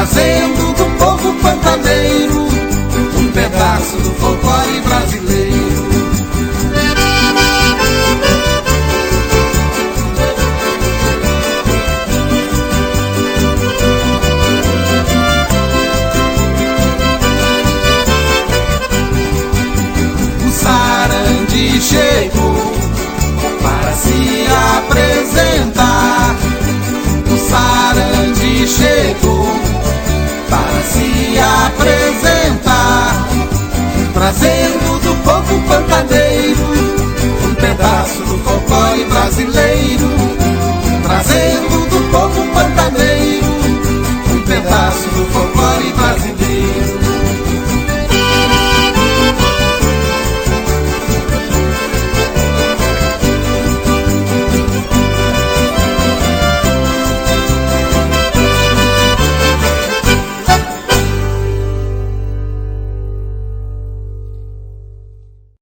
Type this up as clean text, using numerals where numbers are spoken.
trazendo do povo pantaneiro um pedaço do folclore brasileiro. O Sarandi chegou para se apresentar. O Sarandi chegou para se apresentar, trazendo do povo pantaneiro um pedaço do folclore